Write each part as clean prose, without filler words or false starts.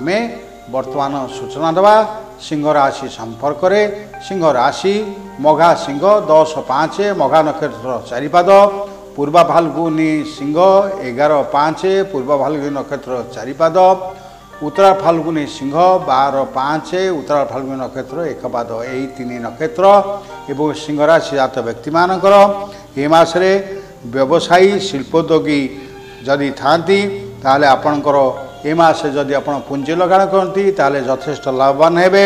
आमे वर्तमान सूचना देवा सिंह राशि संपर्क में सिंह राशि मघा सिंह 10-5 मघा नक्षत्र 4 पाद पूर्वा फाल्गुनी सिंह 11-5 पूर्वा फाल्गुनी नक्षत्र 4 पाद उत्तरा फाल्गुनी सिंह 12-5 उत्तरा फाल्गुनी नक्षत्र 1 पाद यही 3 नक्षत्र एवं सिंह राशि जात व्यक्ति मानकर ए मासरे व्यवसायी शिल्पोद्योगी जदि थांती ताले आपणकर ए मासे जदि आपण पुंजी लगाण करती ताले यथेष्ट लाभवान हेबे।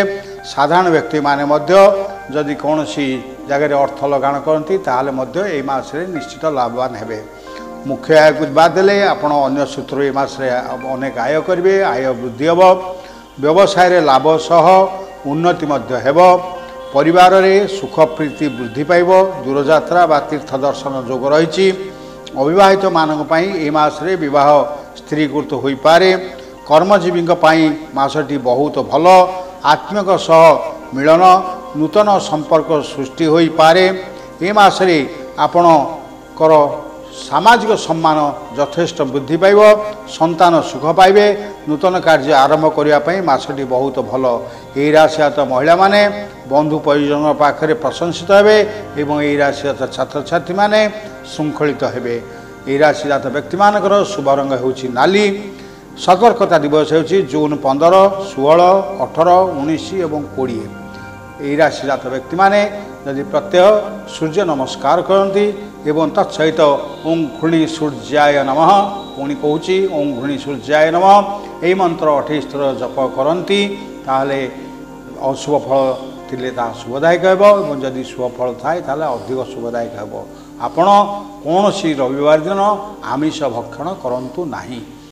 साधारण व्यक्ति माने मध्य जदि कौनसी जगह अर्थ लगाण करती ताले मध्य ए मासरे निश्चित लाभवान हेबे। मुख्य आय को बाद देले आपण अन्य सूत्र ए मासरे अनेक आय करिवे आय वृद्धि हेब व्यवसाय रे लाभ सह उन्नति मध्य हेब परिवार रे सुख प्रीति वृद्धि पाइब दूरयात्रा बा तीर्थ दर्शन जोग रही अविवाहित मानक पई ए मासरे विवाह स्थिरीकृत हो पारे कर्मजीवी मासटी बहुत भल आत्मिक सह मिलन नूतन संपर्क सृष्टि हो पारे ए मासरे आपणकर सामाजिक सम्मान यथेष्ट वृद्धि पाइब संतान सुख पाइबे नूतन कार्य आरंभ करने मासटी बहुत भल यही राशिजात महिला माने बंधु परिजन पाखे प्रशंसित हेबे एवं यही राशिजात छात्र छात्री माने श्रृंखलित हेबे। यही राशिजात व्यक्ति मानकर शुभ रंग होउछि नाली। सतर्कता दिवस होउछि जून 15, 16, 18, 19 एवं 20। यही राशिजात व्यक्ति माने यदि प्रत्यह सूर्य नमस्कार करती एवं तत्सहित ओं घृणी सूर्याय नमः पुणी कहूँ ओं घृणी सूर्याय नमः यही मंत्र 28 थर जप करती ताहले अशुभ फल थिले ता शुभदायक हेब और जदि शुभ फल थाए ताहले अधिक शुभदायक हेब। आपण कौन सी रविवार दिन आमिष भक्षण करंतु नाही।